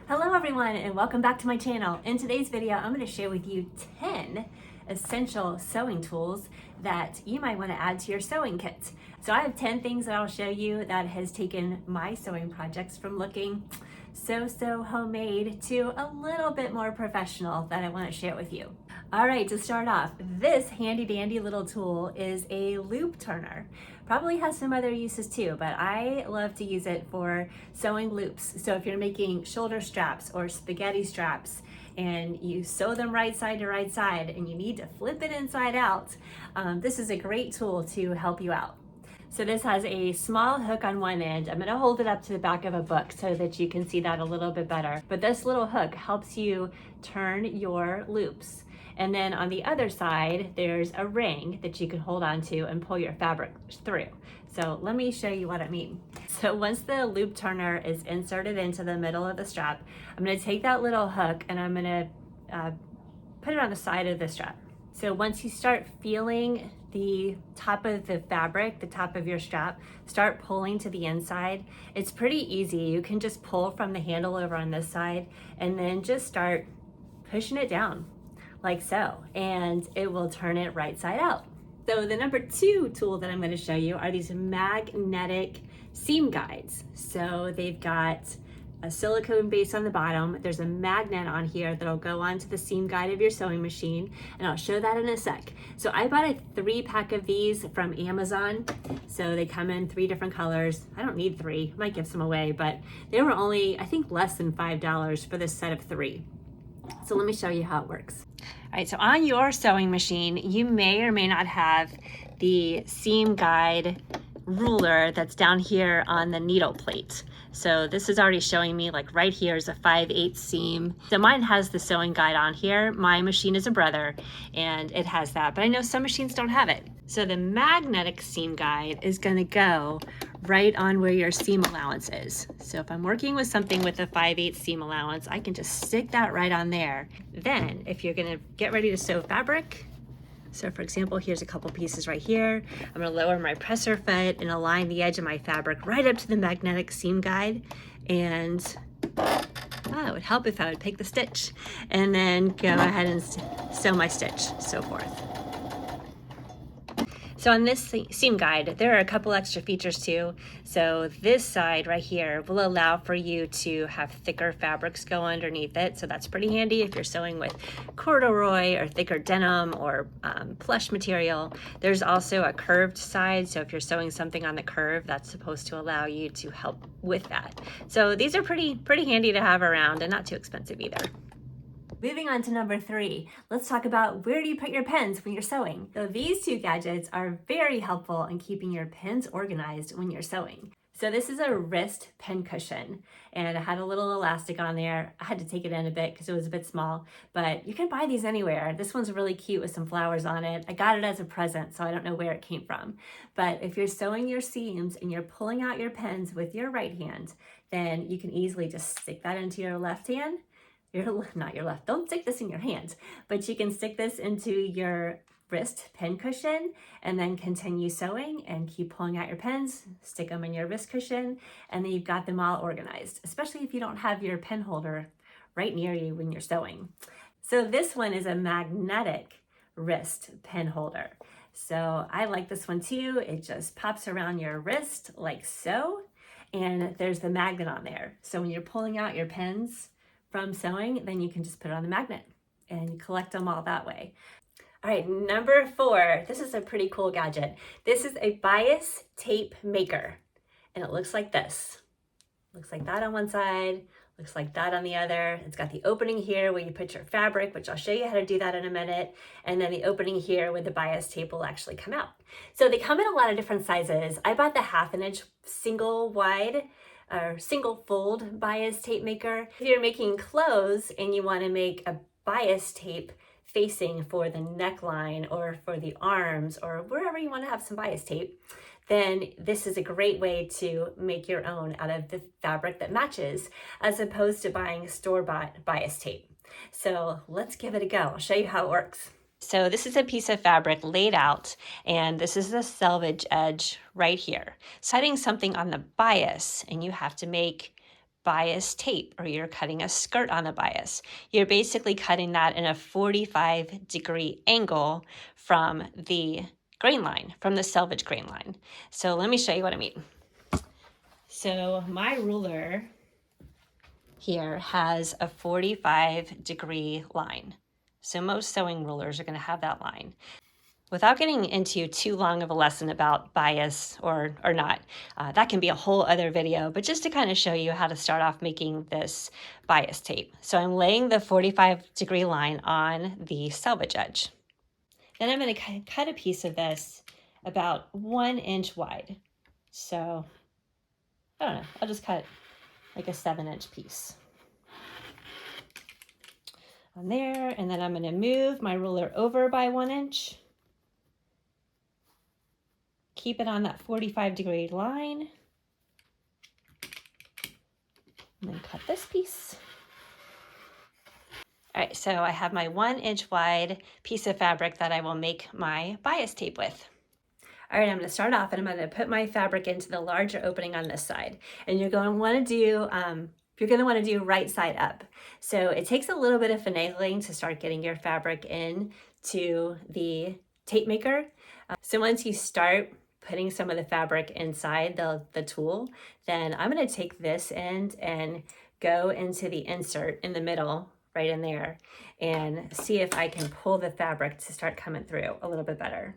Hello everyone and welcome back to my channel. In today's video, I'm going to share with you 10 essential sewing tools that you might want to add to your sewing kit. So I have 10 things that I'll show you that has taken my sewing projects from looking so homemade to a little bit more professional that I want to share with you. All right, to start off, this handy dandy little tool is a loop turner. Probably has some other uses too, but I love to use it for sewing loops. So if you're making shoulder straps or spaghetti straps and you sew them right side to right side and you need to flip it inside out, this is a great tool to help you out. So this has a small hook on one end. I'm gonna hold it up to the back of a book so that you can see that a little bit better. But this little hook helps you turn your loops. And then on the other side, there's a ring that you can hold on to and pull your fabric through. So let me show you what I mean. So once the loop turner is inserted into the middle of the strap, I'm gonna take that little hook and I'm gonna put it on the side of the strap. So once you start feeling the top of the fabric, the top of your strap, start pulling to the inside. It's pretty easy. You can just pull from the handle over on this side and then just start pushing it down like so, and it will turn it right side out. So the number 2 tool that I'm going to show you are these magnetic seam guides. So they've got a silicone base on the bottom. There's a magnet on here that'll go onto the seam guide of your sewing machine, and I'll show that in a sec. So I bought a 3-pack of these from Amazon. So they come in 3 different colors. I don't need 3, I might give some away, but they were only, I think, less than $5 for this set of 3. So let me show you how it works. All right, so on your sewing machine, you may or may not have the seam guide ruler that's down here on the needle plate. So this is already showing me, like, right here is a 5/8 seam. So mine has the sewing guide on here. My machine is a Brother and it has that, but I know some machines don't have it. So the magnetic seam guide is going to go right on where your seam allowance is. So if I'm working with something with a 5/8 seam allowance, I can just stick that right on there. Then if you're going to get ready to sew fabric, so for example, here's a couple pieces right here. I'm gonna lower my presser foot and align the edge of my fabric right up to the magnetic seam guide. And it would help if I would pick the stitch and then go ahead and sew my stitch, so forth. So on this seam guide, there are a couple extra features too. So this side right here will allow for you to have thicker fabrics go underneath it. So that's pretty handy if you're sewing with corduroy or thicker denim or plush material. There's also a curved side. So if you're sewing something on the curve, that's supposed to allow you to help with that. So these are pretty handy to have around and not too expensive either. Moving on to number 3, let's talk about where do you put your pens when you're sewing. So these 2 gadgets are very helpful in keeping your pens organized when you're sewing. So this is a wrist pen cushion, and it had a little elastic on there. I had to take it in a bit because it was a bit small, but you can buy these anywhere. This one's really cute with some flowers on it. I got it as a present, so I don't know where it came from. But if you're sewing your seams and you're pulling out your pens with your right hand, then you can easily just stick that into your left hand. Not your left, don't stick this in your hand, but you can stick this into your wrist pen cushion and then continue sewing and keep pulling out your pens, stick them in your wrist cushion, and then you've got them all organized, especially if you don't have your pen holder right near you when you're sewing. So this one is a magnetic wrist pen holder. So I like this one too. It just pops around your wrist like so, and there's the magnet on there. So when you're pulling out your pens from sewing, then you can just put it on the magnet and collect them all that way. All right, number 4, this is a pretty cool gadget. This is a bias tape maker, and it looks like this. Looks like that on one side, looks like that on the other. It's got the opening here where you put your fabric, which I'll show you how to do that in a minute, and then the opening here where the bias tape will actually come out. So they come in a lot of different sizes. I bought the 1/2 inch single wide or single fold bias tape maker. If you're making clothes and you want to make a bias tape facing for the neckline or for the arms or wherever you want to have some bias tape, then this is a great way to make your own out of the fabric that matches, as opposed to buying store-bought bias tape. So let's give it a go. I'll show you how it works. So this is a piece of fabric laid out, and this is the selvage edge right here. Setting something on the bias, and you have to make bias tape, or you're cutting a skirt on a bias. You're basically cutting that in a 45-degree angle from the grain line, from the selvage grain line. So let me show you what I mean. So my ruler here has a 45-degree line. So most sewing rulers are going to have that line. Without getting into too long of a lesson about bias or not, that can be a whole other video, but just to kind of show you how to start off making this bias tape. So I'm laying the 45-degree line on the selvage edge. Then I'm going to cut a piece of this about 1 inch wide. So, I don't know, I'll just cut like a 7-inch piece on there, and then I'm going to move my ruler over by 1 inch. Keep it on that 45-degree line, and then cut this piece. All right, so I have my 1 inch wide piece of fabric that I will make my bias tape with. All right, I'm going to start off and I'm going to put my fabric into the larger opening on this side. And you're going to want to do right side up. So it takes a little bit of finagling to start getting your fabric in to the tape maker. So once you start putting some of the fabric inside the tool, then I'm going to take this end and go into the insert in the middle, right in there, and see if I can pull the fabric to start coming through a little bit better.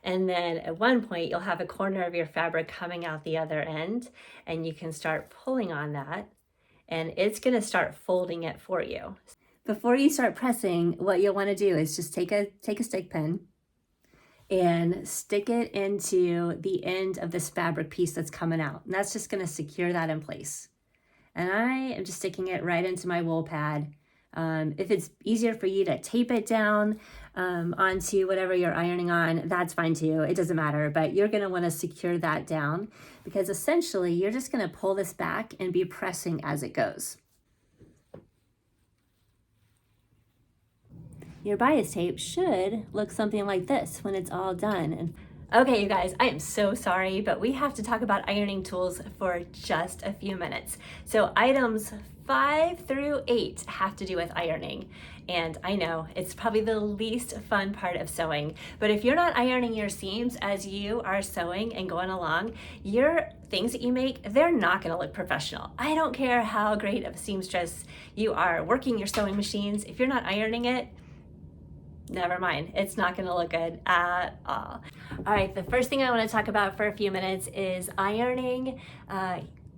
And then at one point, you'll have a corner of your fabric coming out the other end, and you can start pulling on that, and it's going to start folding it for you. Before you start pressing, what you'll want to do is just take a stick pin and stick it into the end of this fabric piece that's coming out. And that's just going to secure that in place. And I am just sticking it right into my wool pad. If it's easier for you to tape it down onto whatever you're ironing on, that's fine too. It doesn't matter, but you're going to want to secure that down because essentially you're just going to pull this back and be pressing as it goes. Your bias tape should look something like this when it's all done. Okay, you guys, I am so sorry, but we have to talk about ironing tools for just a few minutes. So items 5 through 8 have to do with ironing. And I know it's probably the least fun part of sewing, but if you're not ironing your seams as you are sewing and going along, your things that you make, they're not gonna look professional. I don't care how great of a seamstress you are working your sewing machines, if you're not ironing it, never mind, it's not gonna look good at all. All right, the first thing I wanna talk about for a few minutes is ironing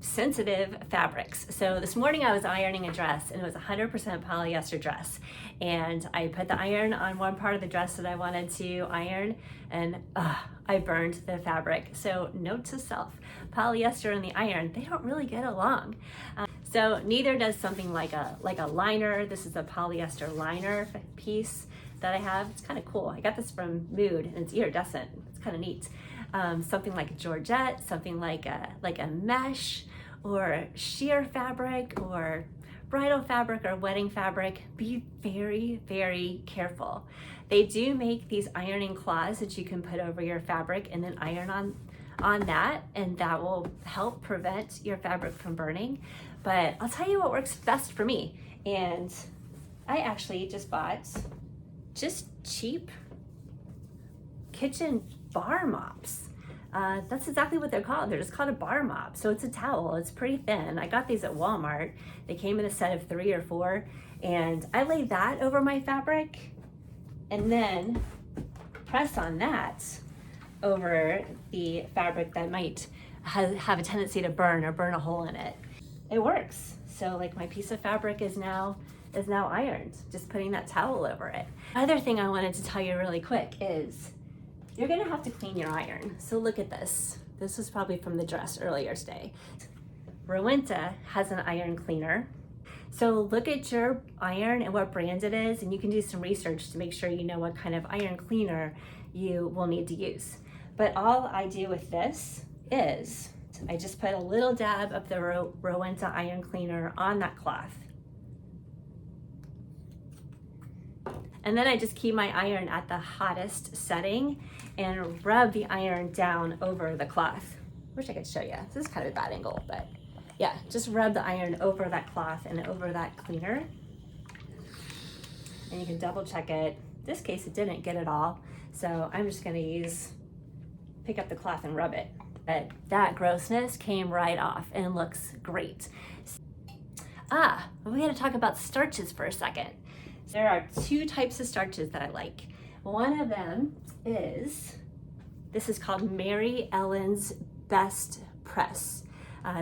sensitive fabrics. So this morning I was ironing a dress and it was 100% polyester dress. And I put the iron on one part of the dress that I wanted to iron and I burned the fabric. So note to self, polyester and the iron, they don't really get along. So neither does something like a liner. This is a polyester liner piece that I have. It's kind of cool. I got this from Mood and it's iridescent. It's kind of neat. Something like a georgette, something like a mesh or sheer fabric or bridal fabric or wedding fabric. Be very, very careful. They do make these ironing cloths that you can put over your fabric and then iron on that, and that will help prevent your fabric from burning. But I'll tell you what works best for me. And I actually just bought cheap kitchen bar mops. That's exactly what they're called. They're just called a bar mop. So it's a towel, it's pretty thin. I got these at Walmart. They came in a set of 3 or 4, and I lay that over my fabric and then press on that over the fabric that might have a tendency to burn or burn a hole in it. It works. So like my piece of fabric is now ironed, just putting that towel over it. Other thing I wanted to tell you really quick is you're gonna have to clean your iron. So look at this. This was probably from the dress earlier today. Rowenta has an iron cleaner. So look at your iron and what brand it is, and you can do some research to make sure you know what kind of iron cleaner you will need to use. But all I do with this is I just put a little dab of the Rowenta iron cleaner on that cloth. And then I just keep my iron at the hottest setting and rub the iron down over the cloth. Wish I could show you. This is kind of a bad angle, but Yeah, just rub the iron over that cloth and over that cleaner. And you can double check it. In this case, it didn't get it all. So I'm just gonna pick up the cloth and rub it. But that grossness came right off and looks great. We gotta talk about starches for a second. There are two types of starches that I like. One of them is, this is called Mary Ellen's Best Press.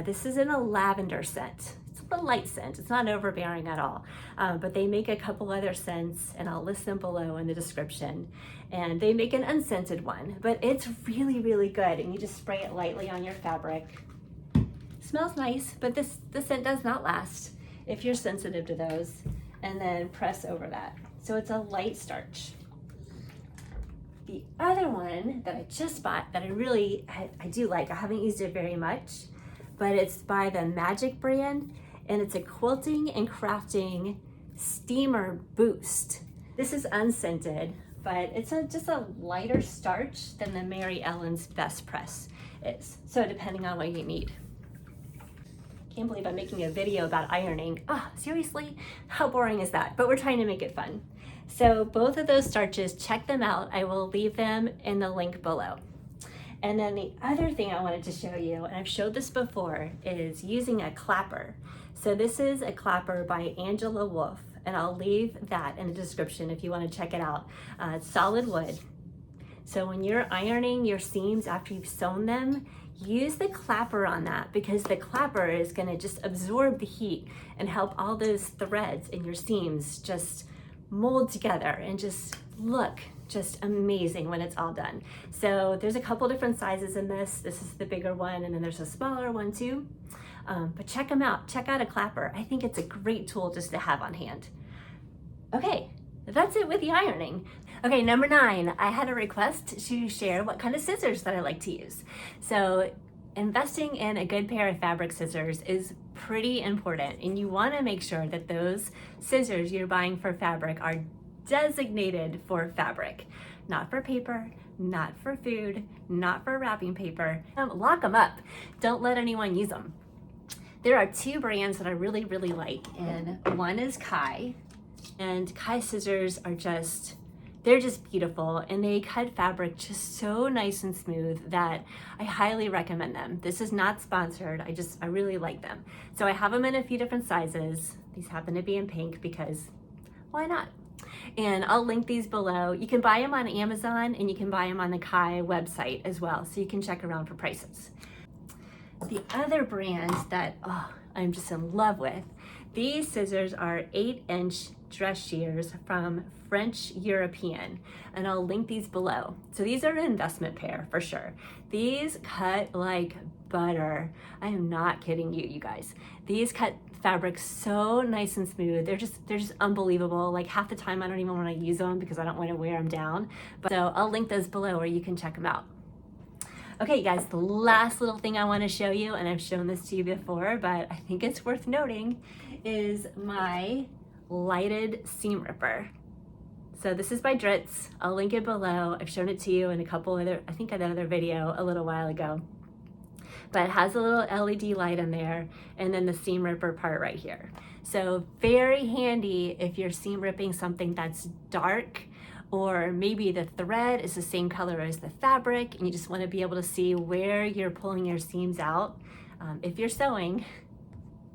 This is in a lavender scent. It's a light scent, it's not overbearing at all. But they make a couple other scents and I'll list them below in the description. And they make an unscented one, but it's really, really good. And you just spray it lightly on your fabric. Smells nice, but the scent does not last if you're sensitive to those. And then press over that. So it's a light starch. The other one that I just bought that I do like, I haven't used it very much, but it's by the Magic brand and it's a quilting and crafting steamer boost. This is unscented, but it's just a lighter starch than the Mary Ellen's Best Press is. So depending on what you need. Can't believe I'm making a video about ironing. Seriously? How boring is that? But we're trying to make it fun. So both of those starches, check them out. I will leave them in the link below. And then the other thing I wanted to show you, and I've showed this before, is using a clapper. So this is a clapper by Angela Wolf, and I'll leave that in the description if you want to check it out. It's solid wood. So when you're ironing your seams after you've sewn them, use the clapper on that because the clapper is going to just absorb the heat and help all those threads in your seams just mold together and just look just amazing when it's all done. So there's a couple different sizes in this. This is the bigger one and then there's a smaller one too. But check them out. Check out a clapper. I think it's a great tool just to have on hand. Okay, that's it with the ironing. Okay, number 9, I had a request to share what kind of scissors that I like to use. So investing in a good pair of fabric scissors is pretty important, and you want to make sure that those scissors you're buying for fabric are designated for fabric, not for paper, not for food, not for wrapping paper. Lock them up. Don't let anyone use them. There are 2 brands that I really, really like, and one is Kai, and Kai scissors are they're just beautiful and they cut fabric just so nice and smooth that I highly recommend them. This is not sponsored, I really like them. So I have them in a few different sizes. These happen to be in pink because why not? And I'll link these below. You can buy them on Amazon and you can buy them on the Kai website as well, so you can check around for prices. The other brand that I'm just in love with, these scissors are 8-inch dress shears from French European, and I'll link these below. So these are an investment pair for sure. These cut like butter. I am not kidding you, you guys. These cut fabric so nice and smooth. They're just unbelievable. Like half the time I don't even want to use them because I don't want to wear them down. But so I'll link those below where you can check them out. Okay guys, the last little thing I want to show you, and I've shown this to you before, but I think it's worth noting, is my lighted seam ripper. So this is by Dritz. I'll link it below. I've shown it to you in a couple other, I think another video a little while ago. But it has a little LED light in there and then the seam ripper part right here. So very handy if you're seam ripping something that's dark, or maybe the thread is the same color as the fabric and you just want to be able to see where you're pulling your seams out. If you're sewing,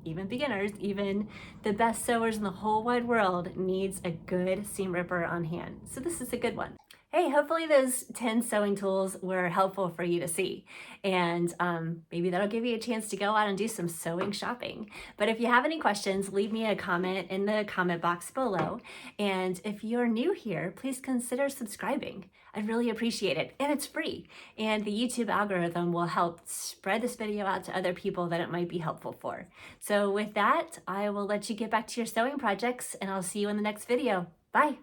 even beginners, even the best sewers in the whole wide world needs a good seam ripper on hand. So this is a good one. Hey, hopefully those 10 sewing tools were helpful for you to see. And maybe that'll give you a chance to go out and do some sewing shopping. But if you have any questions, leave me a comment in the comment box below. And if you're new here, please consider subscribing. I'd really appreciate it. And it's free. And the YouTube algorithm will help spread this video out to other people that it might be helpful for. So with that, I will let you get back to your sewing projects and I'll see you in the next video. Bye.